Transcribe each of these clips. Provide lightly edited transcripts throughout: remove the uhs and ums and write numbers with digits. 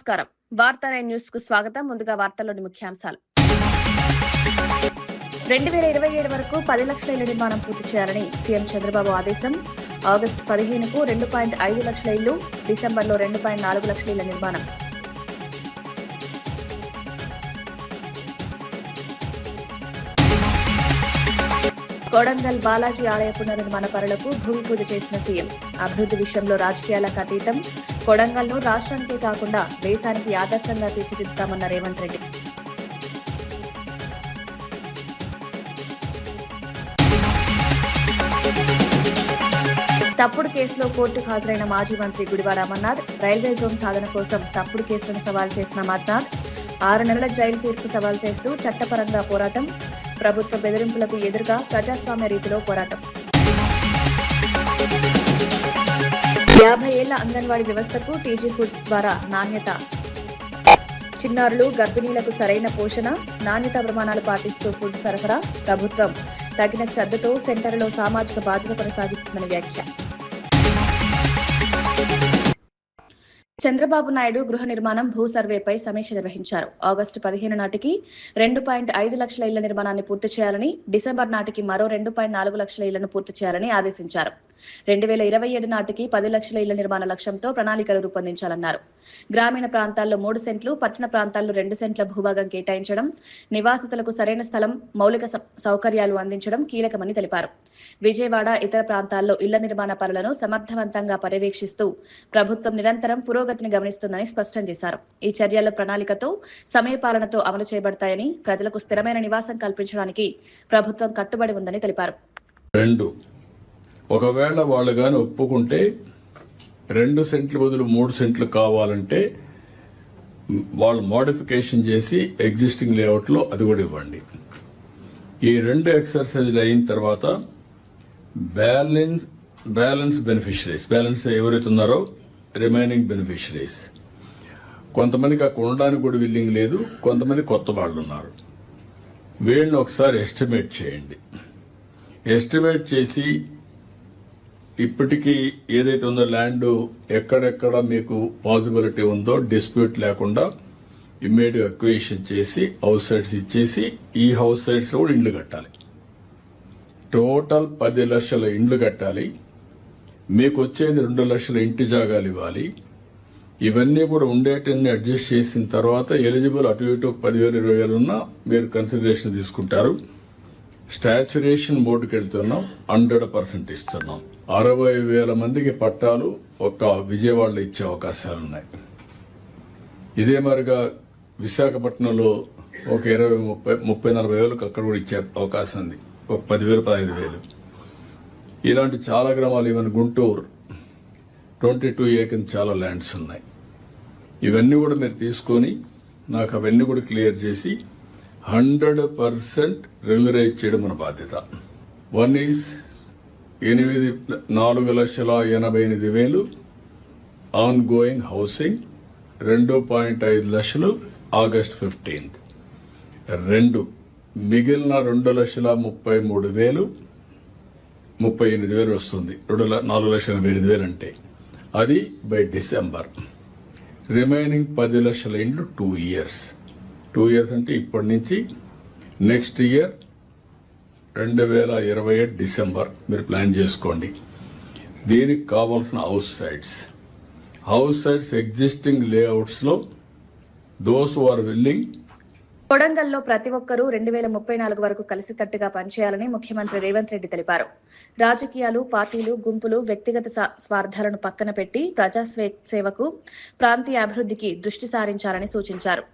నమస్కారం. వార్తా న్యూస్ కు స్వాగతం. ముందుగా వార్తల్లోని ముఖ్యాంశాలు. 2027 వరకు 10 లక్షల ఇళ్ల నిర్మాణం పూర్తి చేయాలని సీఎం చంద్రబాబు ఆదేశం. ఆగస్టు 15కు 2.5 లక్షల ఇళ్లు, డిసెంబర్లో 2.4 లక్షల ఇళ్ల నిర్మాణం. కొడంగల్ బాలాజీ ఆలయ పునర్నిర్మాణ పనులకు భూమి పూజ చేసిన సీఎం. అభివృద్ధి విషయంలో రాజకీయాలకు అతీతం. కొడంగల్ను రాష్ట్రానికే కాకుండా దేశానికి ఆదర్శంగా తీర్చిదిద్దామన్న రేవంత్ రెడ్డి. తప్పుడు కేసులో కోర్టుకు హాజరైన మాజీ మంత్రి గుడివాడ అమర్నాథ్. రైల్వే జోన్ సాధన కోసం తప్పుడు కేసులను సవాల్ చేసిన అమర్నాథ్ 6 నెలల జైలు తీర్పు సవాల్ చేస్తూ చట్టపరంగా పోరాటం. ప్రభుత్వ బెదిరింపులకు ఎదురుగా ప్రజాస్వామ్య రీతిలో పోరాటం. 50 ఏళ్ల అంగన్వాడీ వ్యవస్థకు టీజీ ఫుడ్స్ ద్వారా నాణ్యత. చిన్నారులు, గర్భిణీలకు సరైన పోషణ, నాణ్యత ప్రమాణాలు పాటిస్తూ ఫుడ్ సరఫరా. ప్రభుత్వం తగిన శ్రద్ధతో సెంటర్లో సామాజిక బాధ్యత కొనసాగిస్తుందని వ్యాఖ్య. చంద్రబాబు నాయుడు గృహ నిర్మాణం, భూ సర్వేపై సమీక్ష నిర్వహించారు. ఆగస్టు 15 నాటికి 2.5 లక్షల ఇళ్ల నిర్మాణాన్ని పూర్తి చేయాలని, డిసెంబర్ నాటికి మరో 2.4 లక్షల ఇళ్లను పూర్తి చేయాలని ఆదేశించారు. 2027 నాటికి 10 లక్షల ఇళ్ల నిర్మాణ లక్ష్యంతో ప్రణాళికలు రూపొందించాలన్నారు. గ్రామీణ ప్రాంతాల్లో 3 సెంట్లు, పట్టణ ప్రాంతాల్లో 2 సెంట్ల భూభాగం కేటాయించడం, నివాసితులకు సరైన స్థలం, మౌలిక సౌకర్యాలు అందించడం కీలకమని తెలిపారు. విజయవాడ, ఇతర ప్రాంతాల్లో ఇళ్ల నిర్మాణ పనులను సమర్థవంతంగా పర్యవేక్షిస్తూ ప్రభుత్వం నిరంతరం పురోగతిని గమనిస్తుందని స్పష్టం చేశారు. ఈ చర్యలు ప్రణాళికతో, సమయపాలనతో అమలు చేయబడతాయని, ప్రజలకు స్థిరమైన నివాసం కల్పించడానికి ప్రభుత్వం కట్టుబడి ఉందని తెలిపారు. ఒకవేళ వాళ్ళు గాని ఒప్పుకుంటే 2 సెంట్లు బదులు 3 సెంట్లు కావాలంటే వాళ్ళు మోడిఫికేషన్ చేసి ఎగ్జిస్టింగ్ లేఅవుట్ లో అది కూడా ఇవ్వండి. ఈ 2 ఎక్సర్సైజ్లు అయిన తర్వాత బ్యాలెన్స్ బెనిఫిషరీస్, బ్యాలెన్స్ ఎవరైతే ఉన్నారో రిమైనింగ్ బెనిఫిషరీస్, కొంతమందికి అక్కడ ఉండడానికి కూడా విల్లింగ్ లేదు, కొంతమంది కొత్త వాళ్ళు ఉన్నారు. వీళ్ళని ఒకసారి ఎస్టిమేట్ చేయండి. ఎస్టిమేట్ చేసి ఇప్పటికీ ఏదైతే ఉందో ల్యాండ్ ఎక్కడెక్కడ మీకు పాసిబిలిటీ ఉందో డిస్ప్యూట్ లేకుండా ఇమ్మీడియట్ అక్విజిషన్ చేసి హౌస్ సైట్స్ ఇచ్చేసి ఈ హౌస్ సైట్స్ కూడా ఇండ్లు కట్టాలి. టోటల్ 10 లక్షల ఇండ్లు కట్టాలి. మీకు వచ్చేది 2 లక్షల ఇంటి జాగాలు ఇవ్వాలి. ఇవన్నీ కూడా ఉండేటన్ని అడ్జస్ట్ చేసిన తర్వాత ఎలిజిబుల్ అటు ఇటు 10,000 20,000 ఉన్నా మీరు కన్సిడరేషన్ తీసుకుంటారు. స్టాచ్యురేషన్ బోర్డుకి వెళ్తున్నాం, 100% ఇస్తున్నాం. 60,000 మందికి పట్టాలు ఒక్క విజయవాడలో ఇచ్చే అవకాశాలున్నాయి. ఇదే మరిగా విశాఖపట్నంలో ఒక 20,000-40,000 వేలకు అక్కడ కూడా ఇచ్చే అవకాశం ఉంది. ఒక 10,000-15,000. ఇలాంటి చాలా గ్రామాలు, ఈవెన్ గుంటూరు 22 ఏకర్ చాలా ల్యాండ్స్ ఉన్నాయి. ఇవన్నీ కూడా మీరు తీసుకొని నాకు అవన్నీ కూడా క్లియర్ చేసి 100% రెగ్యులరైజ్ చేయడం మన బాధ్యత. 1 ఈజ్ 4,88,000 ఆన్ గోయింగ్ హౌసింగ్, 2.5 లక్షలు ఆగస్ట్ 15. 2 మిగిలిన 2,33,000 38,000 వస్తుంది. 4,88,000 అంటే అది బై డిసెంబర్. రిమైనింగ్ 10 లక్షల ఇండ్లు 2 ఇయర్స్. 2 ఇయర్స్ అంటే ఇప్పటి నుంచి నెక్స్ట్ ఇయర్ 2028 డిసెంబర్ మీరు ప్లాన్ చేసుకోండి. దీనికి కావాల్సిన హౌస్ సైట్స్ ఎగ్జిస్టింగ్ లేఅవుట్స్ లో దోస్ హు ఆర్ విల్లింగ్. కొడంగల్లో ప్రతి ఒక్కరూ 2034 వరకు కలిసికట్టుగా పనిచేయాలని ముఖ్యమంత్రి రేవంత్ రెడ్డి తెలిపారు. రాజకీయాలు, పార్టీలు, గుంపులు, వ్యక్తిగత స్వార్థాలను పక్కన పెట్టి ప్రజాసేవకు, ప్రాంతీయ అభివృద్ధికి దృష్టి సారించాలని సూచించారు.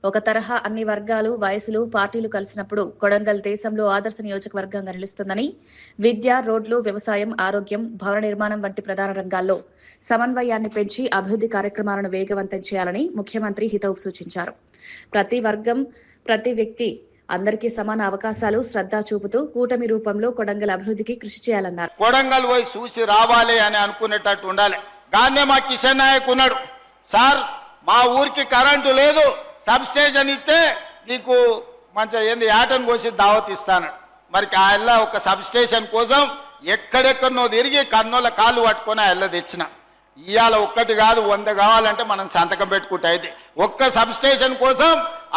ఒక తరహా అన్ని వర్గాలు, వయసులు, పార్టీలు కలిసినప్పుడు కొడంగల్ దేశంలో ఆదర్శ నియోజకవర్గంగా నిలుస్తుందని, విద్య, రోడ్లు, వ్యవసాయం, ఆరోగ్యం, భవన నిర్మాణం వంటి ప్రధాన రంగాల్లో సమన్వయాన్ని పెంచి అభివృద్ధి కార్యక్రమాలను వేగవంతం చేయాలని ముఖ్యమంత్రి హితవు సూచించారు. ప్రతి వర్గం, ప్రతి వ్యక్తి అందరికీ సమాన అవకాశాలు, శ్రద్ధ చూపుతూ కూటమి రూపంలో కొడంగల్ అభివృద్ధికి కృషి చేయాలన్నారు. కొడంగల్ పోయి చూసి రావాలి అని అనుకునేటట్టు ఉండాలి. గానే మా కిషన్ నాయక్ ఉన్నాడు, సార్ మా ఊరికి కరెంటు లేదు, సబ్ స్టేషన్ ఇస్తే నీకు మంచిగా ఏంది యాటను కోసి దావత్ ఇస్తాను. మరి ఆ ఎల్ల ఒక సబ్ స్టేషన్ కోసం ఎక్కడెక్కడనో తిరిగి కన్నోళ్ళ కాళ్ళు పట్టుకొని ఆ ఎల్ల తెచ్చిన. ఇవాళ ఒక్కటి కాదు 100 కావాలంటే మనం సంతకం పెట్టుకుంటే అయితే ఒక్క సబ్ స్టేషన్ కోసం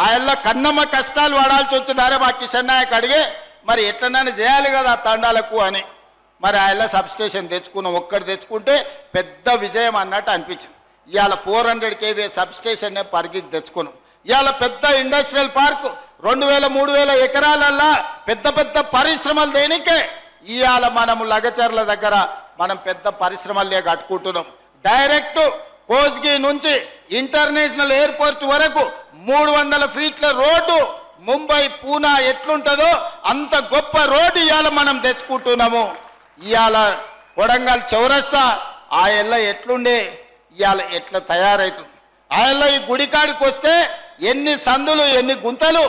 ఆయన కన్నమ్మ కష్టాలు పడాల్సి వచ్చిందారే మా కిషన్ నాయక్ అడిగే మరి ఎట్లనైనా చేయాలి కదా ఆ తండాలకు అని మరి ఆయన సబ్ స్టేషన్ తెచ్చుకున్నాం. ఒక్కటి తెచ్చుకుంటే పెద్ద విజయం అన్నట్టు అనిపించింది. ఇవాళ 400 kV సబ్ స్టేషన్ పరిగికి తెచ్చుకున్నాం. ఇవాళ పెద్ద ఇండస్ట్రియల్ పార్క్ 2000-3000 ఎకరాలల్లా పెద్ద పెద్ద పరిశ్రమలు దేనికే ఇవాళ మనము లగచర్ల దగ్గర మనం పెద్ద పరిశ్రమలే కట్టుకుంటున్నాం. డైరెక్ట్ కోస్గి నుంచి ఇంటర్నేషనల్ ఎయిర్పోర్ట్ వరకు 300 ఫీట్ల రోడ్డు ముంబై పూనా ఎట్లుంటుందో అంత గొప్ప రోడ్డు ఇవాళ మనం తెచ్చుకుంటున్నాము. ఇవాళ కొడంగల్ చౌరస్తా ఆ ఎల్ల ఎట్లుండే ఇవాళ ఎట్లా తయారవుతుంది. ఆ ఎల్ల ఈ గుడికాడికి వస్తే ఎన్ని సందులు ఎన్ని గుంతలు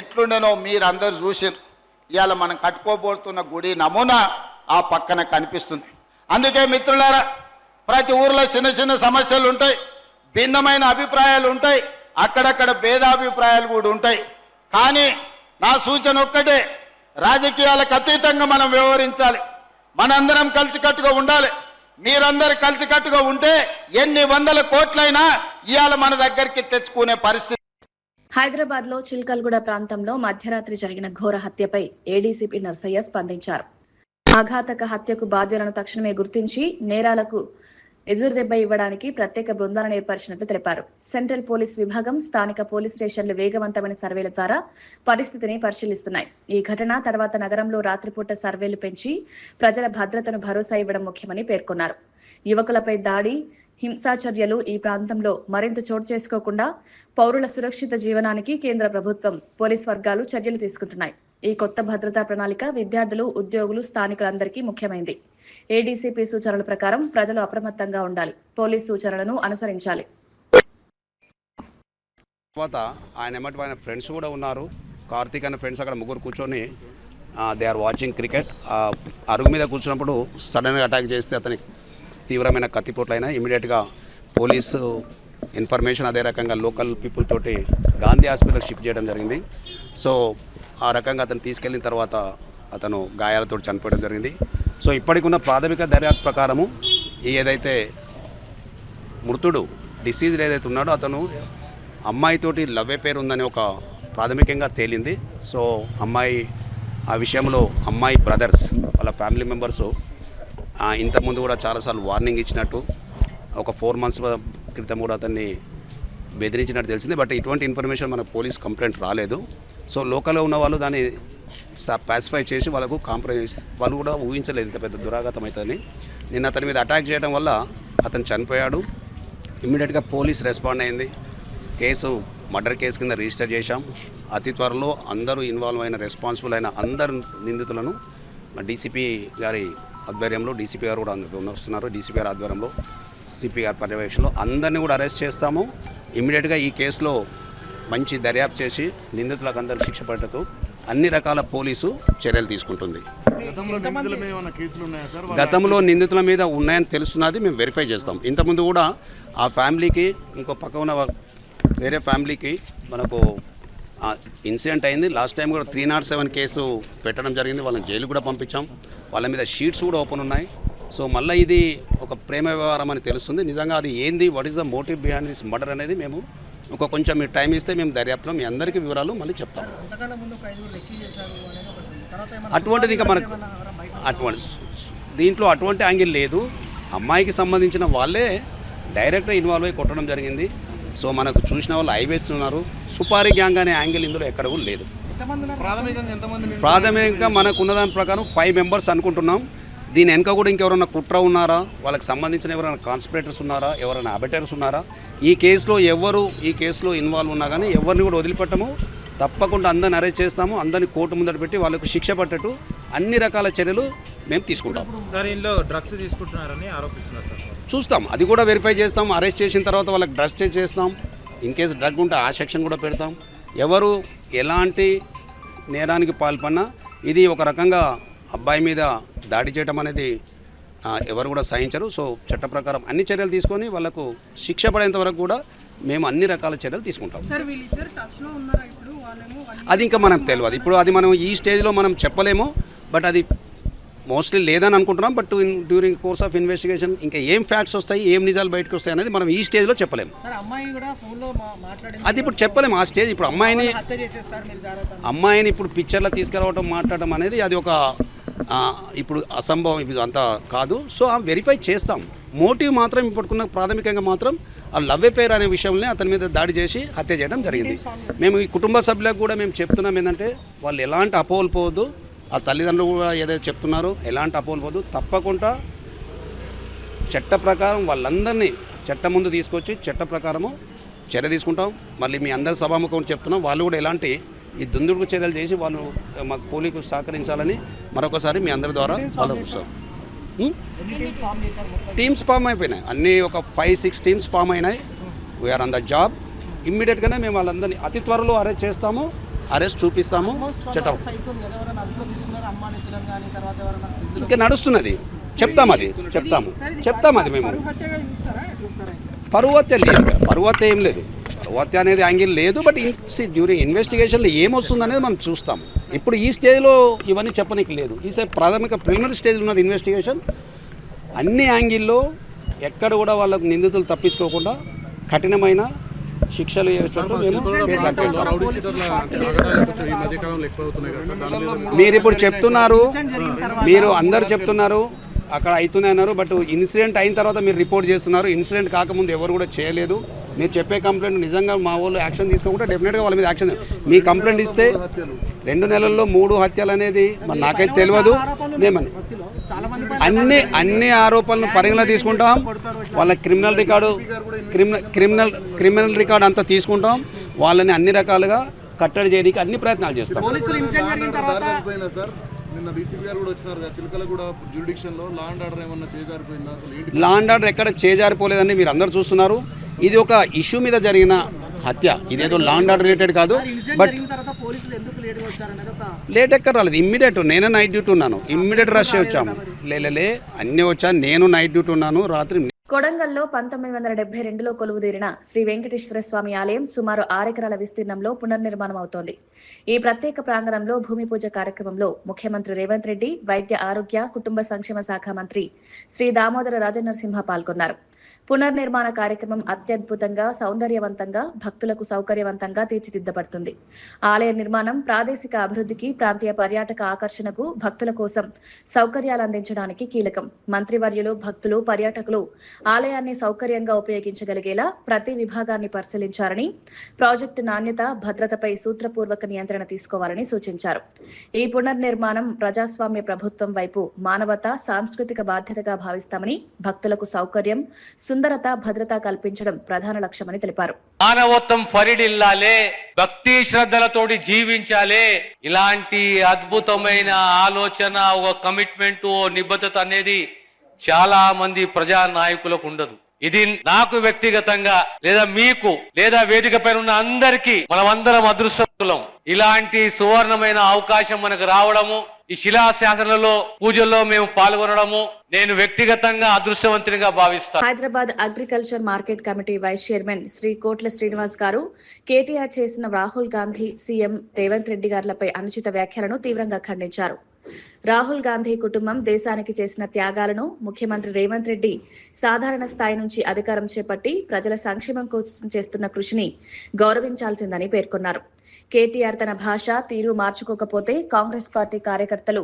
ఎట్లుండేనో మీరందరూ చూసారు. ఇవాళ మనం కట్టుకోబోతున్న గుడి నమూనా ఆ పక్కన కనిపిస్తుంది. అందుకే మిత్రులారా ప్రతి ఊర్లో చిన్న చిన్న సమస్యలు ఉంటాయి, భిన్నమైన అభిప్రాయాలు ఉంటాయి, అక్కడక్కడ భేదాభిప్రాయాలు కూడా ఉంటాయి. కానీ నా సూచన ఒక్కటే, రాజకీయాలకు అతీతంగా మనం వ్యవహరించాలి. మనందరం కలిసికట్టుగా ఉండాలి. మీరందరూ కలిసికట్టుగా ఉంటే ఎన్ని వందల కోట్లైనా ఇవాళ మన దగ్గరికి తెచ్చుకునే పరిస్థితి. హైదరాబాద్ లో చిల్కల్గూడ ప్రాంతంలో మధ్యరాత్రి జరిగిన ఘోర హత్యపై ఏడీసీపీ నర్సయ్య స్పందించారు. ఆఘాతక హత్యకు బాధ్యులను తక్షణమే గుర్తించి నేరాలకు ఎదురుదెబ్బ ఇవ్వడానికి ప్రత్యేక బృందాలను ఏర్పరిచినట్లు తెలిపారు. సెంట్రల్ పోలీస్ విభాగం, స్థానిక పోలీస్ స్టేషన్లు వేగవంతమైన సర్వేల ద్వారా పరిస్థితిని పరిశీలిస్తున్నాయి. ఈ ఘటన తర్వాత నగరంలో రాత్రిపూట సర్వేలు పెంచి ప్రజల భద్రతను భరోసా ఇవ్వడం ముఖ్యమని పేర్కొన్నారు. యువకులపై దాడి, హింసాచర్యలు ఈ ప్రాంతంలో మరింత చోటు చేసుకోకుండా పౌరుల సురక్షిత జీవనానికి కేంద్ర ప్రభుత్వం, పోలీస్ వర్గాలు చర్యలు తీసుకుంటున్నాయి. ఈ కొత్త భద్రతా ప్రణాళిక విద్యార్థులు, ఉద్యోగులు, స్థానికులందరికీ ముఖ్యమైంది. ఏడీసీపీ సూచనల ప్రకారం ప్రజలు అప్రమత్తంగా ఉండాలి, పోలీస్ సూచనలను అనుసరించాలి. తర్వాత ఆయన ఫ్రెండ్స్ కూడా ఉన్నారు. కార్తీక్ అనే ఫ్రెండ్స్ అక్కడ ముగ్గురు కూర్చొని దే ఆర్ వాచింగ్ క్రికెట్. అరుగు మీద కూర్చున్నప్పుడు సడన్గా అటాక్ చేస్తే అతనికి తీవ్రమైన కత్తిపోట్లైనా ఇమీడియట్గా పోలీసు ఇన్ఫర్మేషన్ అదే రకంగా లోకల్ పీపుల్ తోటి గాంధీ హాస్పిటల్కి షిఫ్ట్ చేయడం జరిగింది. సో ఆ రకంగా అతను తీసుకెళ్ళిన తర్వాత అతను గాయాలతో చనిపోవడం జరిగింది. సో ఇప్పటికున్న ప్రాథమిక దర్యాప్తు ప్రకారము ఏదైతే మృతుడు డిసీజ్డ్ ఏదైతే ఉన్నాడో అతను అమ్మాయితోటి లవ్ అఫేర్ ఉందని ఒక ప్రాథమికంగా తేలింది. సో అమ్మాయి ఆ విషయంలో అమ్మాయి బ్రదర్స్ వాళ్ళ ఫ్యామిలీ మెంబర్సు ఇంతకుముందు కూడా చాలాసార్లు వార్నింగ్ ఇచ్చినట్టు, ఒక 4 months క్రితం కూడా అతన్ని బెదిరించినట్టు తెలిసింది. బట్ ఇటువంటి ఇన్ఫర్మేషన్ మనకు పోలీస్ కంప్లైంట్ రాలేదు. సో లోకల్లో ఉన్న వాళ్ళు దాన్ని పాసిఫై చేసి వాళ్ళకు కాంప్రమైజ్, వాళ్ళు కూడా ఊహించలేదు ఇంత పెద్ద దురాఘాతం అవుతుందని. నిన్న అతని మీద అటాక్ చేయడం వల్ల అతను చనిపోయాడు. ఇమ్మీడియట్గా పోలీస్ రెస్పాండ్ అయింది. కేసు మర్డర్ కేసు కింద రిజిస్టర్ చేశాం. అతి త్వరలో అందరూ ఇన్వాల్వ్ అయిన రెస్పాన్సిబుల్ అయిన అందరు నిందితులను డీసీపీ గారి ఆధ్వర్యంలో, డీసీపీ గారు కూడా వస్తున్నారు, డీసీపీ గారి ఆధ్వర్యంలో, సిపి గారి పర్యవేక్షణలో అందరినీ కూడా అరెస్ట్ చేస్తాము. ఇమ్మీడియట్గా ఈ కేసులో మంచి దర్యాప్తు చేసి నిందితులకు అందరూ శిక్ష పడటకు అన్ని రకాల పోలీసు చర్యలు తీసుకుంటుంది. గతంలో నిందితుల మీద ఉన్నాయని తెలుస్తున్నది, మేము వెరిఫై చేస్తాం. ఇంతకుముందు కూడా ఆ ఫ్యామిలీకి, ఇంకో పక్క ఉన్న వేరే ఫ్యామిలీకి మనకు ఇన్సిడెంట్ అయింది. లాస్ట్ టైం కూడా 307 కేసు పెట్టడం జరిగింది. వాళ్ళని జైలు కూడా పంపించాం. వాళ్ళ మీద షీట్స్ కూడా ఓపెన్ ఉన్నాయి. సో మళ్ళీ ఇది ఒక ప్రేమ వ్యవహారం అని తెలుస్తుంది. నిజంగా అది ఏంది, what is the motive behind this murder అనేది మేము కొంచెం మీరు టైం ఇస్తే మేము దర్యాప్తులో మీ అందరికీ వివరాలు మళ్ళీ చెప్తాం. అటువంటిది ఇంకా మనకు దీంట్లో అటువంటి యాంగిల్ లేదు. అమ్మాయికి సంబంధించిన వాళ్ళే డైరెక్ట్గా ఇన్వాల్వ్ అయ్యి కొట్టడం జరిగింది. సో మనకు చూసిన వాళ్ళు ఐవేస్తున్నారు. సుపారీ గ్యాంగ్ అనే యాంగిల్ ఇందులో ఎక్కడ కూడా లేదు. ప్రాథమికంగా మనకు ఉన్నదాని ప్రకారం 5 members అనుకుంటున్నాం. దీని వెనక కూడా ఇంకెవరైనా కుట్ర ఉన్నారా, వాళ్ళకి సంబంధించిన ఎవరైనా కాన్స్పిరేటర్స్ ఉన్నారా, ఎవరైనా అబెటర్స్ ఉన్నారా, ఈ కేసులో ఈ కేసులో ఇన్వాల్వ్ ఉన్నా కానీ ఎవరిని కూడా వదిలిపెట్టము. తప్పకుండా అందరిని అరెస్ట్ చేస్తాము. అందరిని కోర్టు ముందట పెట్టి వాళ్ళకు శిక్ష పట్టేట్టు అన్ని రకాల చర్యలు మేము తీసుకుంటాం. సార్ ఇంట్లో డ్రగ్స్ తీసుకుంటున్నారని ఆరోపిస్తున్నారు సార్. చూస్తాం, అది కూడా వెరిఫై చేస్తాం. అరెస్ట్ చేసిన తర్వాత వాళ్ళకి డ్రగ్స్ టెస్ట్ చేస్తాం. ఇన్ కేసు డ్రగ్ ఉంటే ఆ సెక్షన్ కూడా పెడతాం. ఎవరు ఎలాంటి నేరానికి పాల్పడినా ఇది ఒక రకంగా అబ్బాయి మీద దాడి చేయడం అనేది ఎవరు కూడా సహించరు. సో చట్ట ప్రకారం అన్ని చర్యలు తీసుకొని వాళ్ళకు శిక్ష పడేంత వరకు కూడా మేము అన్ని రకాల చర్యలు తీసుకుంటాం. అది ఇంకా మనకు తెలియదు. ఇప్పుడు అది మనం ఈ స్టేజ్లో మనం చెప్పలేము. బట్ అది మోస్ట్లీ లేదని అనుకుంటున్నాం. But during course of investigation ఇంకా ఏం ఫ్యాక్ట్స్ వస్తాయి, ఏం నిజాలు బయటకు వస్తాయి అనేది మనం ఈ స్టేజ్లో చెప్పలేము. అది ఇప్పుడు చెప్పలేము ఆ స్టేజ్. ఇప్పుడు అమ్మాయిని ఇప్పుడు పిక్చర్లో తీసుకురావడం మాట్లాడడం అనేది అది ఒక ఇప్పుడు అసంభవం, ఇది అంతా కాదు. సో వెరిఫై చేస్తాం. మోటివ్ మాత్రం ఇప్పటికున్న ప్రాథమికంగా మాత్రం ఆ లవ్ అఫేర్ అనే విషయంలో అతని మీద దాడి చేసి హత్య చేయడం జరిగింది. మేము ఈ కుటుంబ సభ్యులకు కూడా మేము చెప్తున్నాం ఏంటంటే వాళ్ళు ఎలాంటి అపోహలు పోవద్దు. ఆ తల్లిదండ్రులు కూడా ఏదైతే చెప్తున్నారో ఎలాంటి అపోహలు పోవద్దు. తప్పకుండా చట్ట ప్రకారం వాళ్ళందరినీ చట్టం ముందు తీసుకొచ్చి చట్ట ప్రకారము చర్య తీసుకుంటాం. మళ్ళీ మీ అందరి సభాముఖం చెప్తున్నాం, వాళ్ళు కూడా ఎలాంటి ఈ దుందుడుకు చర్యలు చేసి వాళ్ళు మాకు పోలీసులు సహకరించాలని మరొకసారి మీ అందరి ద్వారా ఆలోచిస్తాం. టీమ్స్ ఫామ్ అయిపోయినాయి, అన్నీ ఒక 5-6 టీమ్స్ ఫామ్ అయినాయి. We're on the job. ఇమ్మీడియట్గానే మేము వాళ్ళందరినీ అతి త్వరలో అరెస్ట్ చేస్తాము, అరెస్ట్ చూపిస్తాము. చట్టం ఇంకా నడుస్తున్నది, చెప్తాం అది మేము. పరువు హత్య లేదు, పరువు హత్య ఏం లేదు, పరువు హత్య అనేది యాంగిల్ లేదు. బట్ డ్యూరింగ్ ఇన్వెస్టిగేషన్లో ఏమొస్తుంది అనేది మనం చూస్తాము. ఇప్పుడు ఈ స్టేజ్లో ఇవన్నీ చెప్పనీకి లేదు. ఈ ప్రాథమిక ప్రిలిమినరీ స్టేజ్లో ఉన్నది ఇన్వెస్టిగేషన్. అన్ని యాంగిల్లో ఎక్కడ కూడా వాళ్ళకు నిందితులు తప్పించుకోకుండా కఠినమైన శిక్షలు వేసేటట్టు మేము చేస్తాం. మీరు ఇప్పుడు చెప్తున్నారు, మీరు అందరు చెప్తున్నారు అక్కడ అవుతున్నాయి అన్నారు. బట్ ఇన్సిడెంట్ అయిన తర్వాత మీరు రిపోర్ట్ చేస్తున్నారు. ఇన్సిడెంట్ కాకముందు ఎవరు కూడా చేయలేదు. మీరు చెప్పే కంప్లైంట్ నిజంగా మా వాళ్ళు యాక్షన్ తీసుకోకుండా డెఫినెట్గా వాళ్ళ మీద యాక్షన్. మీ కంప్లైంట్ ఇస్తే 2 నెలల్లో 3 హత్యలు అనేది మరి నాకైతే తెలియదు. మేమని అన్ని ఆరోపణలను పరిగణలో తీసుకుంటాం. వాళ్ళ క్రిమినల్ రికార్డు అంతా తీసుకుంటాం. వాళ్ళని అన్ని రకాలుగా కట్టడి చేయడానికి అన్ని ప్రయత్నాలు చేస్తాం. లా అండ్ ఆర్డర్ ఎక్కడ చేజారిపోలేదని మీరు అందరూ చూస్తున్నారు. ఇది ఒక ఇష్యూ మీద జరిగిన హత్య, ఇదేదో లా అండ్ ఆర్డర్ రిలేటెడ్ కాదు. బట్ లేట్ ఎక్కడ రాలేదు, ఇమ్మీడియట్. నేనే నైట్ డ్యూటీ ఉన్నాను, ఇమ్మీడియట్ రష్ వచ్చాము. లే అన్నీ వచ్చాను, నేను నైట్ డ్యూటీ ఉన్నాను. రాత్రి కొడంగల్లో 1972లో కొలువుదీరిన శ్రీ వెంకటేశ్వర స్వామి ఆలయం సుమారు 6 ఎకరాల విస్తీర్ణంలో పునర్నిర్మాణం అవుతోంది. ఈ ప్రత్యేక ప్రాంగణంలో భూమి పూజ కార్యక్రమంలో ముఖ్యమంత్రి రేవంత్ రెడ్డి, వైద్య ఆరోగ్య కుటుంబ సంక్షేమ శాఖ మంత్రి శ్రీ దామోదర రాజనరసింహ పాల్గొన్నారు. పునర్నిర్మాణ కార్యక్రమం అత్యద్భుతంగా, సౌందర్యవంతంగా, భక్తులకు సౌకర్యవంతంగా తీర్చిదిద్దబడుతుంది. ఆలయ నిర్మాణం ప్రాదేశిక అభివృద్ధికి, ప్రాంతీయ పర్యాటక ఆకర్షణకు, భక్తుల కోసం సౌకర్యాలు అందించడానికి కీలకం. మంత్రివర్యులు, భక్తులు, పర్యాటకులు ఆలయాన్ని సౌకర్యంగా ఉపయోగించగలిగేలా ప్రతి విభాగాన్ని పరిశీలించారని, ప్రాజెక్టు నాణ్యత, భద్రతపై సూత్రపూర్వక నియంత్రణ తీసుకోవాలని సూచించారు. ఈ పునర్నిర్మాణం ప్రజాస్వామ్య ప్రభుత్వం వైపు మానవత, సాంస్కృతిక బాధ్యతగా భావిస్తామని, భక్తులకు సౌకర్యం, సుందరత, భద్రత కల్పించడం ప్రధాన లక్ష్యమని తెలిపారు. మానవత్వం ఫరిడిల్లాలే, భక్తి శ్రద్ధలతోటి జీవించాలే. ఇలాంటి అద్భుతమైన ఆలోచన, ఒక కమిట్మెంట్, ఓ నిబద్ధత అనేది చాలా మంది ప్రజా నాయకులకు ఉండదు. ఇది నాకు వ్యక్తిగతంగా, లేదా మీకు, లేదా వేదిక పైన ఉన్న అందరికీ మనమందరం అదృష్టవంతులం. ఇలాంటి సువర్ణమైన అవకాశం మనకు రావడము, ఈ శిలాశాసనాలలో పూజల్లో మేము పాల్గొనడము నేను వ్యక్తిగతంగా అదృష్టవంతునిగా భావిస్తాను. Hyderabad agriculture market committee vice chairman Shri Kotla Srinivas garu KTR చేసిన రాహుల్ గాంధీ, సీఎం రేవంత్ రెడ్డి గారులపై అనుచిత వ్యాఖ్యలను తీవ్రంగా ఖండించారు. రాహుల్ గాంధీ కుటుంబం దేశానికి చేసిన త్యాగాలను, ముఖ్యమంత్రి రేవంత్ రెడ్డి సాధారణ స్థాయి నుంచి అధికారం చేపట్టి ప్రజల సంక్షేమం కోసం చేస్తున్న కృషిని గౌరవించాల్సిందని పేర్కొన్నారు. కేటీఆర్ తన భాష, తీరు మార్చుకోకపోతే కాంగ్రెస్ పార్టీ కార్యకర్తలు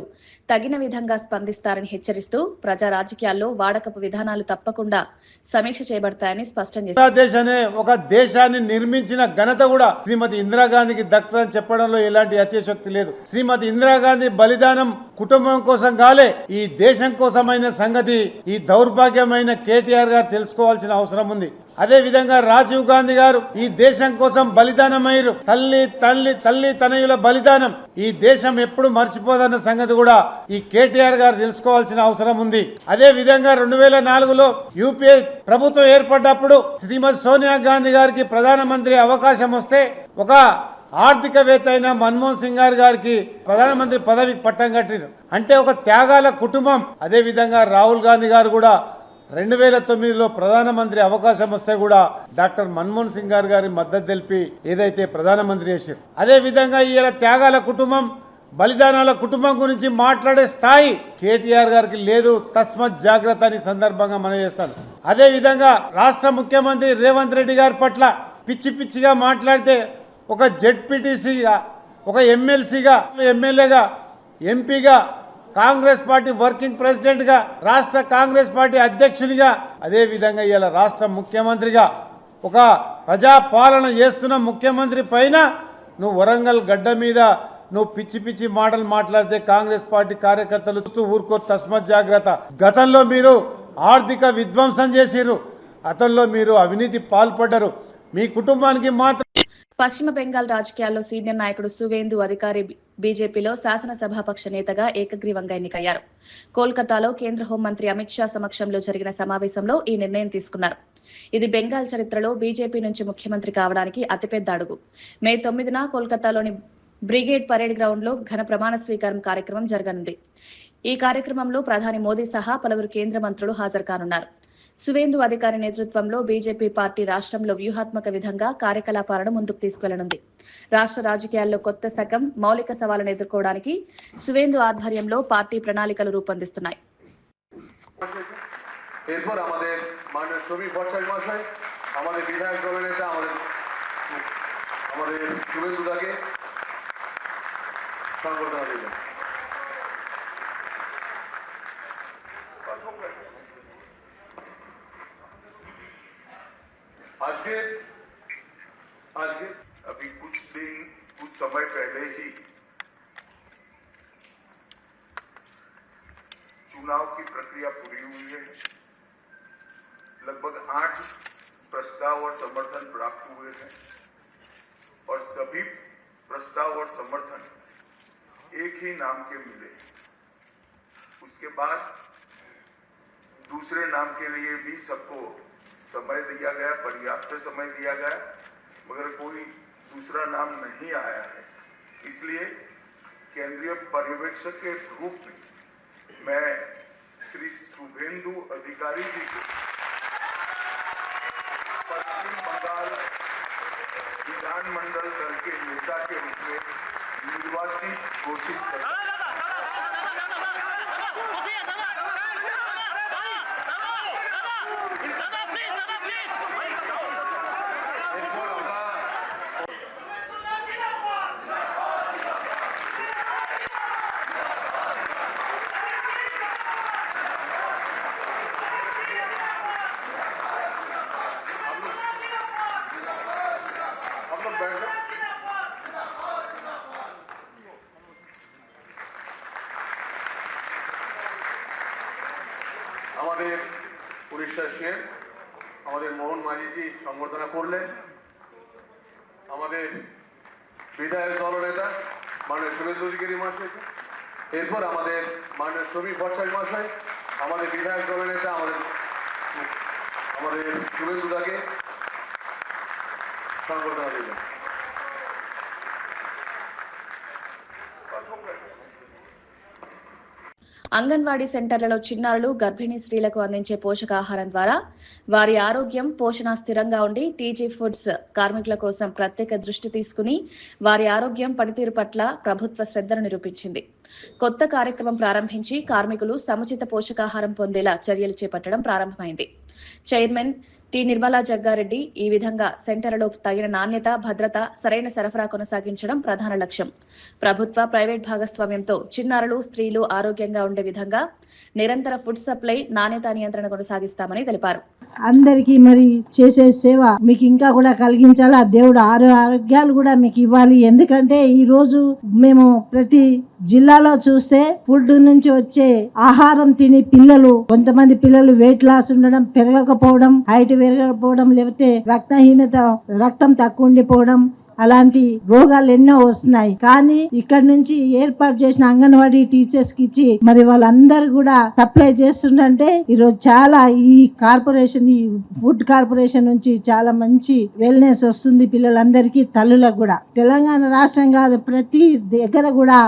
తగిన విధంగా స్పందిస్తారని హెచ్చరిస్తూ ప్రజా రాజకీయాల్లో వాడకపు విధానాలు తప్పకుండా సమీక్ష చేయబడతాయని స్పష్టం చేశారు. ఒక దేశాన్ని నిర్మించిన ఘనత కూడా శ్రీమతి ఇందిరాగాంధీకి దక్కుతుందని చెప్పడంలో ఎలాంటి అతిశయోక్తి లేదు. శ్రీమతి ఇందిరాగాంధీ బలిదానం కుటుంబం కోసం కాలే, ఈ దేశం కోసమైన సంగతి ఈ దౌర్భాగ్యమైన కేటీఆర్ గారు తెలుసుకోవాల్సిన అవసరం ఉంది. అదే విధంగా రాజీవ్ గాంధీ గారు ఈ దేశం కోసం బలిదానమయ్యారు. తల్లి తనయుల బలిదానం ఈ దేశం ఎప్పుడు మర్చిపోదన్న సంగతి కూడా ఈ కేటీఆర్ గారు తెలుసుకోవాల్సిన అవసరం ఉంది. అదే విధంగా 2004లో యూపీఏ ప్రభుత్వం ఏర్పడ్డప్పుడు శ్రీమతి సోనియా గాంధీ గారికి ప్రధానమంత్రి అవకాశం వస్తే ఒక ఆర్థికవేత్త అయిన మన్మోహన్ సింగ్ గారికి ప్రధానమంత్రి పదవికి పట్టం కట్టారు. అంటే ఒక త్యాగాల కుటుంబం. అదే విధంగా రాహుల్ గాంధీ గారు కూడా 2009లో ప్రధానమంత్రి అవకాశం వస్తే కూడా డాక్టర్ మన్మోహన్ సింగ్ గారి మద్దతు తెలిపి ఏదైతే ప్రధానమంత్రి చేశారు. అదే విధంగా ఈయన త్యాగాల కుటుంబం బలిదానాల కుటుంబం గురించి మాట్లాడే స్థాయి కేటీఆర్ గారికి లేదు. తస్మత్ జాగ్రత్త అని సందర్భంగా మనం చేస్తాను. అదే విధంగా రాష్ట్ర ముఖ్యమంత్రి రేవంత్ రెడ్డి గారి పట్ల పిచ్చి పిచ్చిగా మాట్లాడితే ఒక జెడ్పీటీసీగా, ఒక ఎమ్మెల్సీగా, ఎమ్మెల్యేగా, ఎంపీగా, కాంగ్రెస్ పార్టీ వర్కింగ్ ప్రెసిడెంట్గా, రాష్ట్ర కాంగ్రెస్ పార్టీ అధ్యక్షునిగా, అదేవిధంగా ఇలా రాష్ట్ర ముఖ్యమంత్రిగా ఒక ప్రజాపాలన చేస్తున్న ముఖ్యమంత్రి పైన నువ్వు వరంగల్ గడ్డ మీద నువ్వు పిచ్చి పిచ్చి మాటలు మాట్లాడితే కాంగ్రెస్ పార్టీ కార్యకర్తలు ఊరుకో. తస్మత్ జాగ్రత్త. గతంలో మీరు ఆర్థిక విధ్వంసం చేసిర్రు, గతంలో మీరు అవినీతి పాల్పడ్డారు. మీ కుటుంబానికి మాత్రం పశ్చిమ బెంగాల్ రాజకీయాల్లో సీనియర్ నాయకుడు సువేందు అధికారి బీజేపీలో శాసనసభాపక్ష నేతగా ఏకగ్రీవంగా ఎన్నికయ్యారు. కోల్కతాలో కేంద్ర హోంమంత్రి అమిత్ షా సమక్షంలో జరిగిన సమావేశంలో ఈ నిర్ణయం తీసుకున్నారు. ఇది బెంగాల్ చరిత్రలో బీజేపీ నుంచి ముఖ్యమంత్రి కావడానికి అతిపెద్ద అడుగు. మే 9న కోల్కతాలోని బ్రిగేడ్ పరేడ్ గ్రౌండ్ లో ఘన ప్రమాణ స్వీకారం కార్యక్రమం జరగనుంది. ఈ కార్యక్రమంలో ప్రధాని మోదీ సహా పలువురు కేంద్ర మంత్రులు హాజరు కానున్నారు. సువేందు అధికారి నేతృత్వంలో బీజేపీ పార్టీ రాష్ట్రంలో వ్యూహాత్మక విధంగా కార్యకలాపాలను ముందుకు తీసుకెళ్లనుంది. రాష్ట్ర రాజకీయాల్లో కొత్త శకం, మౌలిక సవాళ్లను ఎదుర్కోవడానికి సువేందు ఆధ్వర్యంలో పార్టీ ప్రణాళికలు రూపొందిస్తున్నాయి. এরপর আমাদের মাননীয় শফিক ভট্টাচার্য মহাশয়, আমাদের বিধায়ক দলের নেতা আমাদের শুভেন্দুদাকে সংবর্ধনা দেবেন। আজকে अभी कुछ समय पहले ही चुनाव की प्रक्रिया पूरी हुई है। लगभग 8 प्रस्ताव और समर्थन प्राप्त हुए हैं और सभी प्रस्ताव और समर्थन एक ही नाम के मिले। उसके बाद दूसरे नाम के लिए भी सबको समय दिया गया, पर्याप्त समय दिया गया, मगर कोई दूसरा नाम नहीं आया है। इसलिए केंद्रीय पर्यवेक्षक के रूप में मैं श्री शुभेंदु अधिकारी जी को पश्चिम बंगाल विधानमंडल दल के नेता के रूप में निर्वाचित घोषित करता हूं। আমাদের উড়িষ্যার সিএম আমাদের মোহন মাঝিজি সম্বর্ধনা করলেন। আমাদের বিধায়ক দলনেতা মাননীয় শুভেন্দু অধিকারী মহাশয়কে, এরপর আমাদের মাননীয় শফিক ভট্টাচার্য মহাশয়, আমাদের বিধায়ক দলনেতা আমাদের শুভেন্দুদাকে সম্বর্ধনা দিলেন। అంగన్వాడీ సెంటర్లలో చిన్నారులు, గర్భిణీ స్త్రీలకు అందించే పోషకాహారం ద్వారా వారి ఆరోగ్యం, పోషణ స్థిరంగా ఉండి టీజీ ఫుడ్స్ కార్మికుల కోసం ప్రత్యేక దృష్టి తీసుకుని వారి ఆరోగ్యం, పనితీరు పట్ల ప్రభుత్వ శ్రద్ధను నిరూపించింది. కొత్త కార్యక్రమం ప్రారంభించి కార్మికులు సముచిత పోషకాహారం పొందేలా చర్యలు చేపట్టడం ప్రారంభమైంది. చైర్మన్ టి నిర్మలా జగ్గారెడ్డి ఈ విధంగా సెంటర్లలో తగిన నాణ్యత, భద్రత, సరైన సరఫరా కొనసాగించడం ప్రధాన లక్ష్యం. ప్రభుత్వ, ప్రైవేట్ భాగస్వామ్యంతో చిన్నారులు, స్త్రీలు ఆరోగ్యంగా ఉండే విధంగా నిరంతర ఫుడ్ సప్లై, నాణ్యత నియంత్రణ కొనసాగిస్తామని తెలిపారు. అందరికీ మరి చేసే సేవ మీకు ఇంకా కూడా కలిగించాలి. ఆ దేవుడు ఆరోగ్యాలు కూడా మీకు ఇవ్వాలి. ఎందుకంటే ఈ రోజు మేము ప్రతి జిల్లాలో చూస్తే ఫుడ్ నుంచి వచ్చే ఆహారం తిని కొంతమంది పిల్లలు వెయిట్ లాస్ ఉండడం, పెరగకపోవడం, హైట్ పెరగకపోవడం, లేకపోతే రక్తహీనత, రక్తం తక్కువ ఉండిపోవడం, అలాంటి రోగాలు ఎన్నో వస్తున్నాయి. కానీ ఇక్కడ నుంచి ఏర్పాటు చేసిన అంగన్వాడీ టీచర్స్ కి ఇచ్చి మరి వాళ్ళందరూ కూడా సప్లై చేస్తుంటే ఈరోజు చాలా ఈ కార్పొరేషన్, ఈ ఫుడ్ కార్పొరేషన్ నుంచి చాలా మంచి వెల్నెస్ వస్తుంది పిల్లలందరికీ, తల్లులకు కూడా. తెలంగాణ రాష్ట్రం కాదు, ప్రతి దగ్గర కూడా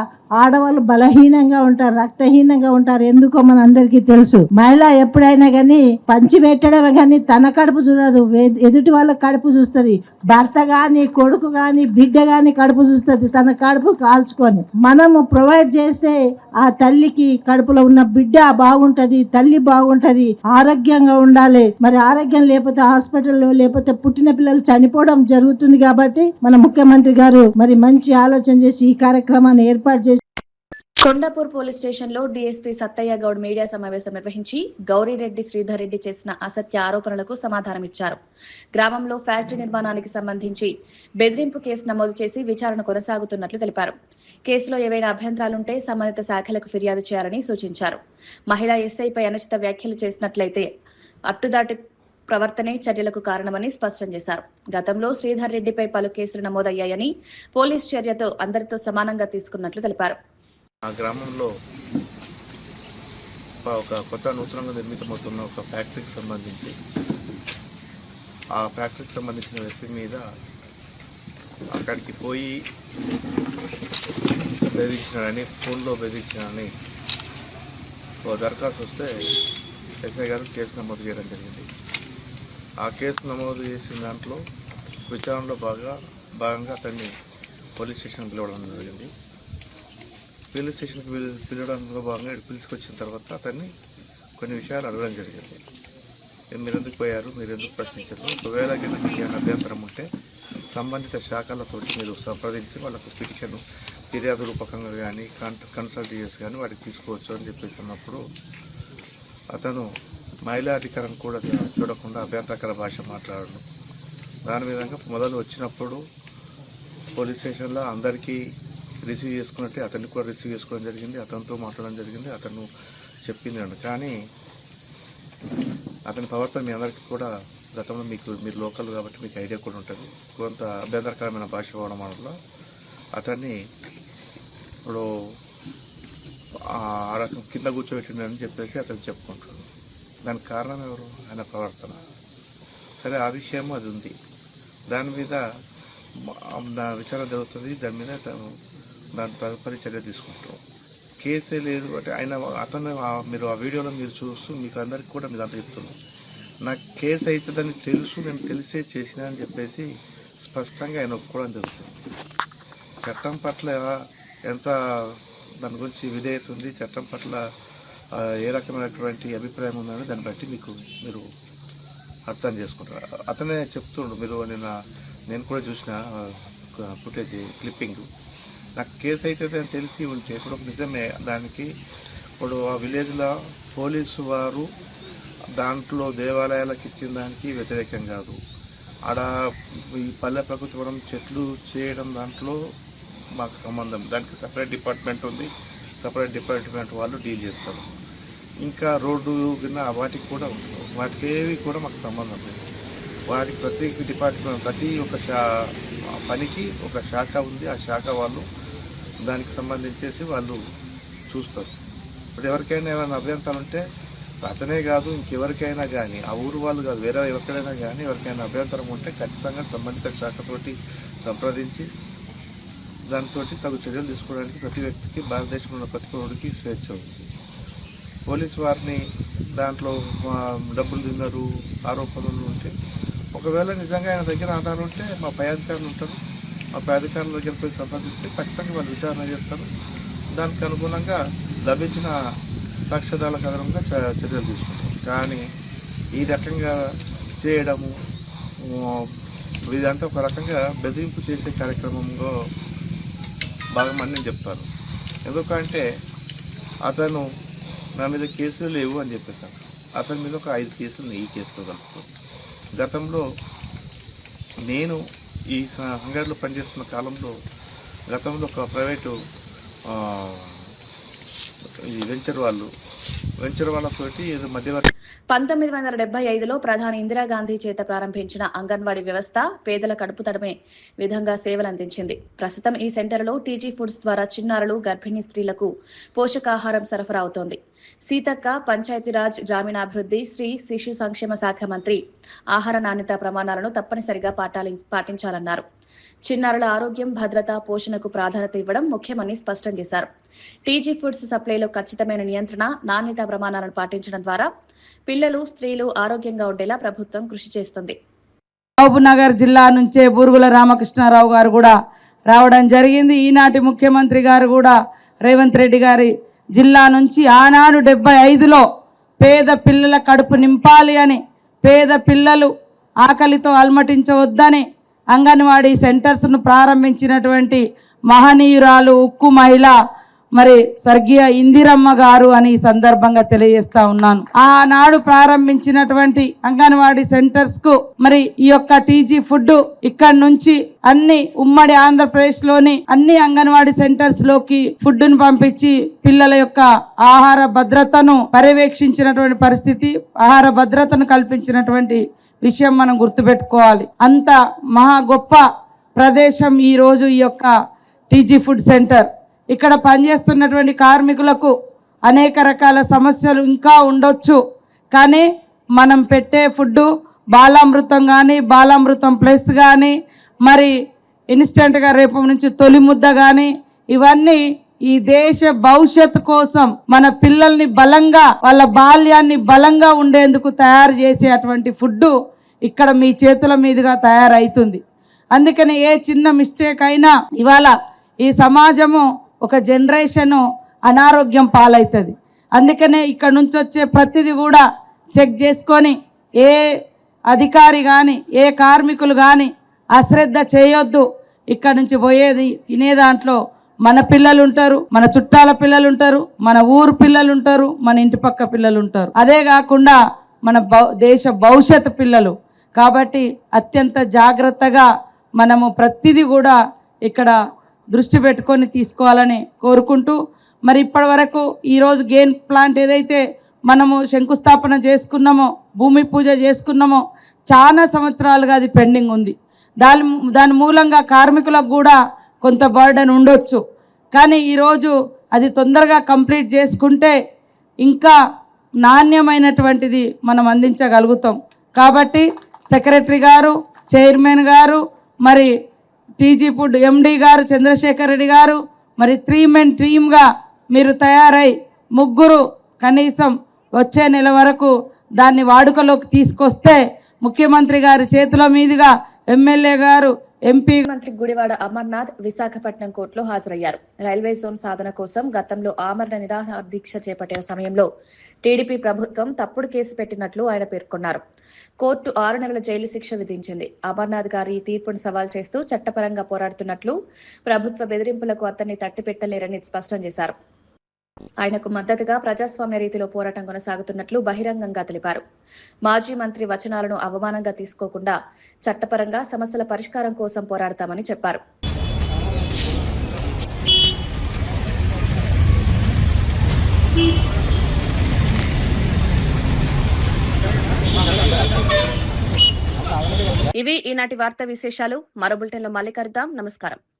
ఆడవాళ్ళు బలహీనంగా ఉంటారు, రక్తహీనంగా ఉంటారు. ఎందుకో మన అందరికీ తెలుసు. మహిళ ఎప్పుడైనా కానీ పంచి పెట్టడమే కానీ తన కడుపు చూడదు, ఎదుటి వాళ్ళ కడుపు చూస్తుంది. భర్త కానీ, కొడుకు కానీ, బిడ్డ కానీ కడుపు చూస్తుంది, తన కడుపు కాల్చుకొని. మనము ప్రొవైడ్ చేస్తే ఆ తల్లికి కడుపులో ఉన్న బిడ్డ బాగుంటది, తల్లి బాగుంటది, ఆరోగ్యంగా ఉండాలి. మరి ఆరోగ్యం లేకపోతే హాస్పిటల్లో లేకపోతే పుట్టిన పిల్లలు చనిపోవడం జరుగుతుంది. కాబట్టి మన ముఖ్యమంత్రి గారు మరి మంచి ఆలోచన చేసి ఈ కార్యక్రమాన్ని ఏర్పాటు చేసి కొండాపూర్ పోలీస్ స్టేషన్లో డీఎస్పీ సత్తయ్య గౌడ్ మీడియా సమావేశం నిర్వహించి గౌరీరెడ్డి శ్రీధర్ రెడ్డి చేసిన అసత్య ఆరోపణలకు సమాధానమిచ్చారు. గ్రామంలో ఫ్యాక్టరీ నిర్మాణానికి సంబంధించి బెదిరింపు కేసు నమోదు చేసి విచారణ కొనసాగుతున్నట్లు తెలిపారు. కేసులో ఏవైనా అభ్యంతరాలుంటే సంబంధిత శాఖలకు ఫిర్యాదు చేయాలని సూచించారు. మహిళా ఎస్ఐపై అనుచిత వ్యాఖ్యలు చేసినట్లయితే అట్టుదాటి ప్రవర్తనే చర్యలకు కారణమని స్పష్టం చేశారు. గతంలో శ్రీధర్ రెడ్డిపై పలు కేసులు నమోదయ్యాయని, పోలీస్ చర్యతో అందరితో సమానంగా తీసుకున్నట్లు తెలిపారు. ఆ గ్రామంలో ఒక కొత్త నూతనంగా నిర్మితమవుతున్న ఒక ఫ్యాక్టరీకి సంబంధించి ఆ ఫ్యాక్టరీకి సంబంధించిన వ్యక్తి మీద అక్కడికి పోయి బెదిరించినాడని, ఫోన్లో బెదిరించినాడని ఓ దరఖాస్తు వస్తే ఎస్ఐ గారు కేసు నమోదు చేయడం జరిగింది. ఆ కేసు నమోదు చేసిన దాంట్లో విచారణలో భాగంగా అతన్ని పోలీస్ స్టేషన్కి పిలవడం జరిగింది. పోలీస్ స్టేషన్కి పిలవడంలో భాగంగా పిలుచుకొచ్చిన తర్వాత అతన్ని కొన్ని విషయాలు అడగడం జరిగింది. మీరు ఎందుకు పోయారు, మీరు ఎందుకు ప్రశ్నించారు, ఒకవేళ మీకు అభ్యంతరం ఉంటే సంబంధిత శాఖలతో మీరు సంప్రదించి వాళ్ళకు పిటిషన్ ఫిర్యాదు రూపకంగా కానీ కన్సల్ట్ చేసి కానీ వాటికి తీసుకోవచ్చు అని చెప్పేస్తున్నప్పుడు అతను మహిళా అధికారం కూడా చూడకుండా అభ్యంతరకర భాష మాట్లాడడం. దాని విధంగా మొదలు వచ్చినప్పుడు పోలీస్ స్టేషన్లో అందరికీ రిసీవ్ చేసుకున్నట్టే అతన్ని కూడా రిసీవ్ చేసుకోవడం జరిగింది, అతనితో మాట్లాడడం జరిగింది. అతను చెప్పింది కానీ అతని ప్రవర్తన మీ అందరికీ కూడా గతంలో మీరు లోకల్ కాబట్టి మీకు ఐడియా కూడా ఉంటుంది. కొంత అభ్యంతరకరమైన భాష వాడడం వల్ల అతన్ని ఇప్పుడు ఆ రకం కింద కూర్చోబెట్టిందని చెప్పేసి అతను చెప్పుకుంటాడు. దానికి కారణం ఎవరు? ఆయన ప్రవర్తన. సరే, ఆ విషయం అది ఉంది. దాని మీద విచారణ జరుగుతుంది. దాని మీద దాని తదుపరి చర్య తీసుకుంటాం. కేసే లేదు అంటే అతను మీరు ఆ వీడియోలో మీరు చూస్తూ మీకు అందరికీ కూడా మీరు అంతా చెప్తున్నాం. నాకు కేసు అవుతుందని తెలుసు, నేను తెలిసే చేసినా అని చెప్పేసి స్పష్టంగా ఆయన ఒప్పుకోవడం జరుగుతుంది. చట్టం పట్ల ఎంత దాని గురించి విధేయత ఉంది, చట్టం పట్ల ఏ రకమైనటువంటి అభిప్రాయం ఉందని దాన్ని బట్టి మీరు అర్థం చేసుకుంటారు. అతనే చెప్తుండ్రు, మీరు నేను కూడా చూసిన ఫుటేజ్ క్లిప్పింగ్. నాకు కేసు అవుతుంది అని తెలిసి ఉంటే ఇప్పుడు నిజమే. దానికి ఇప్పుడు ఆ విలేజ్లో పోలీసు వారు దాంట్లో దేవాలయాలకు ఇచ్చిన దానికి వ్యతిరేకం కాదు. ఆడ ఈ పల్లె ప్రకృతి వనం చెట్లు చేయడం దాంట్లో మాకు సంబంధం. దానికి సపరేట్ డిపార్ట్మెంట్ ఉంది, సపరేట్ డిపార్ట్మెంట్ వాళ్ళు డీల్ చేస్తారు. ఇంకా రోడ్డు కింద వాటికి కూడా ఉంటుంది. వాటికి కూడా మాకు సంబంధం లేదు. వాటికి ప్రతి డిపార్ట్మెంట్ ప్రతి ఒక్క పనికి ఒక శాఖ ఉంది. ఆ శాఖ వాళ్ళు దానికి సంబంధించేసి వాళ్ళు చూస్తారు. ఇప్పుడు ఎవరికైనా ఏమైనా అభ్యంతరాలు ఉంటే అతనే కాదు ఇంకెవరికైనా కానీ, ఆ ఊరు వాళ్ళు కాదు వేరే ఎవరికైనా కానీ ఎవరికైనా అభ్యంతరం ఉంటే ఖచ్చితంగా సంబంధిత శాఖతోటి సంప్రదించి దాంతో తగు చర్యలు తీసుకోవడానికి ప్రతి వ్యక్తికి, భారతదేశంలో ఉన్న ప్రతి పౌరుడికి స్వేచ్ఛ ఉంది. పోలీసు వారిని దాంట్లో డబ్బులు తిన్నారు ఆరోపణలు ఉంటే, ఒకవేళ నిజంగా ఆయన దగ్గర ఆధారం ఉంటే మా పై అధికారులు ఉంటారు, ఆ పై అధికారుల దగ్గర పోయి సంప్రదిస్తే ఖచ్చితంగా వాళ్ళు విచారణ చేస్తారు. దానికి అనుగుణంగా లభించిన సాక్ష్యాధారాల ఆధారంగా చర్యలు తీసుకుంటారు. కానీ ఈ రకంగా చేయడము ఇదంతా ఒక రకంగా బెదిరింపు చేసే కార్యక్రమంలో భాగమని నేను చెప్తాను. ఎందుకంటే అతను నా మీద కేసులు లేవు అని చెప్పేసాను. అతని మీద ఒక 5 కేసులు ఈ కేసులో కలుపుతాను. గతంలో నేను ఈ హంగర్లో పనిచేస్తున్న కాలంలో గతంలో ఒక ప్రైవేటు ఈ వెంచర్ వాళ్ళతోటి ఏదో మధ్యవర్తి 1975లో ప్రధాని ఇందిరాగాంధీ చేత ప్రారంభించిన అంగన్వాడీ వ్యవస్థ పేదల కడుపు తడమే విధంగా సేవలందించింది. ప్రస్తుతం ఈ సెంటర్లో టీజీ ఫుడ్స్ ద్వారా చిన్నారులు, గర్భిణీ స్త్రీలకు పోషకాహారం సరఫరా అవుతోంది. సీతక్క పంచాయతీరాజ్, గ్రామీణాభివృద్ధి, స్త్రీ శిశు సంక్షేమ శాఖ మంత్రి ఆహార నాణ్యత ప్రమాణాలను తప్పనిసరిగా పాటించాలన్నారు. చిన్నారుల ఆరోగ్యం, భద్రత, పోషణకు ప్రాధాన్యత ఇవ్వడం ముఖ్యమని స్పష్టం చేశారు. టీజీ ఫుడ్స్ సప్లైలో ఖచ్చితమైన నియంత్రణ, నాణ్యతా ప్రమాణాలను పాటించడం ద్వారా పిల్లలు, స్త్రీలు ఆరోగ్యంగా ఉండేలా ప్రభుత్వం కృషి చేస్తుంది. మహబూబ్నగర్ జిల్లా నుంచే బూరుగుల రామకృష్ణారావు గారు కూడా రావడం జరిగింది. ఈనాటి ముఖ్యమంత్రి గారు కూడా రేవంత్ రెడ్డి గారి జిల్లా నుంచి ఆనాడు 75లో పేద పిల్లల కడుపు నింపాలి అని, పేద పిల్లలు ఆకలితో అల్మటించవద్దని అంగన్వాడీ సెంటర్స్ను ప్రారంభించినటువంటి మహనీయురాలు, ఉక్కు మహిళ మరి స్వర్గీయ ఇందిరమ్మ గారు అని ఈ సందర్భంగా తెలియజేస్తా ఉన్నాను. ఆనాడు ప్రారంభించినటువంటి అంగన్వాడీ సెంటర్స్ కు మరి ఈ యొక్క టీజీ ఫుడ్ ఇక్కడ నుంచి అన్ని ఉమ్మడి ఆంధ్రప్రదేశ్ లోని అన్ని అంగన్వాడీ సెంటర్స్ లోకి ఫుడ్ ను పంపించి పిల్లల యొక్క ఆహార భద్రతను పర్యవేక్షించినటువంటి పరిస్థితి, ఆహార భద్రతను కల్పించినటువంటి విషయం మనం గుర్తుపెట్టుకోవాలి. అంత మహా గొప్ప ప్రదేశం ఈ రోజు ఈ యొక్క టీజీ ఫుడ్ సెంటర్. ఇక్కడ పనిచేస్తున్నటువంటి కార్మికులకు అనేక రకాల సమస్యలు ఇంకా ఉండొచ్చు, కానీ మనం పెట్టే ఫుడ్డు బాలామృతం కానీ, బాలామృతం ప్లస్ కానీ, మరి ఇన్స్టెంట్గా రేపు నుంచి తొలి ముద్ద కానీ, ఇవన్నీ ఈ దేశ భవిష్యత్తు కోసం మన పిల్లల్ని బలంగా, వాళ్ళ బాల్యాన్ని బలంగా ఉండేందుకు తయారు చేసేటువంటి ఫుడ్డు ఇక్కడ మీ చేతుల మీదుగా తయారవుతుంది. అందుకని ఏ చిన్న మిస్టేక్ అయినా ఇవాళ ఈ సమాజము ఒక జనరేషను అనారోగ్యం పాలవుతుంది. అందుకనే ఇక్కడ నుంచి వచ్చే ప్రతిదీ కూడా చెక్ చేసుకొని ఏ అధికారి కానీ, ఏ కార్మికులు కానీ అశ్రద్ధ చేయొద్దు. ఇక్కడ నుంచి పోయేది తినే దాంట్లో మన పిల్లలు ఉంటారు, మన చుట్టాల పిల్లలు ఉంటారు, మన ఊరు పిల్లలు ఉంటారు, మన ఇంటి పక్క పిల్లలు ఉంటారు. అదే కాకుండా మన దేశ భవిష్యత్తు పిల్లలు. కాబట్టి అత్యంత జాగ్రత్తగా మనము ప్రతిదీ కూడా ఇక్కడ దృష్టి పెట్టుకొని తీసుకోవాలని కోరుకుంటూ, మరి ఇప్పటి వరకు ఈరోజు గెయిన్ ప్లాంట్ ఏదైతే మనము శంకుస్థాపన చేసుకున్నామో, భూమి పూజ చేసుకున్నామో, చాలా సంవత్సరాలుగా అది పెండింగ్ ఉంది. దాని మూలంగా కార్మికులకు కూడా కొంత బర్డెన్ ఉండొచ్చు. కానీ ఈరోజు అది తొందరగా కంప్లీట్ చేసుకుంటే ఇంకా నాణ్యమైనటువంటిది మనం అందించగలుగుతాం. కాబట్టి సెక్రటరీ గారు, చైర్మన్ గారు, మరి టీజీ ఫుడ్ ఎండి గారు చంద్రశేఖర్ రెడ్డి గారు, మరి 3 మెన్ టీమ్గా మీరు తయారై ముగ్గురు కనీసం వచ్చే నెల వరకు దాన్ని వాడుకలోకి తీసుకొస్తే ముఖ్యమంత్రి గారి చేతుల మీదుగా ఎమ్మెల్యే గారు, ఎంపీ మంత్రి గుడివాడ అమర్నాథ్ విశాఖపట్నం కోర్టులో హాజరయ్యారు. రైల్వే జోన్ సాధన కోసం గతంలో ఆమరణ నిరాహార దీక్ష చేపట్టిన సమయంలో టీడీపీ ప్రభుత్వం తప్పుడు కేసు పెట్టినట్లు ఆయన పేర్కొన్నారు. కోర్టు 6 నెలల జైలు శిక్ష విధించింది. అమర్నాథ్ గారి ఈ తీర్పును సవాల్ చేస్తూ చట్టపరంగా పోరాడుతున్నట్లు, ప్రభుత్వ బెదిరింపులకు అతన్ని తట్టిపెట్టలేరని స్పష్టం చేశారు. ఆయనకు మద్దతుగా ప్రజాస్వామ్య రీతిలో పోరాటం కొనసాగుతున్నట్లు బహిరంగంగా తెలిపారు. మాజీ మంత్రి వచనాలను అవమానంగా తీసుకోకుండా చట్టపరంగా సమస్యల పరిష్కారం కోసం పోరాడతామని చెప్పారు. ఇవి ఈనాటి వార్తా విశేషాలు. మరో బులెటిన్లో మళ్ళీ కలుద్దాం. నమస్కారం.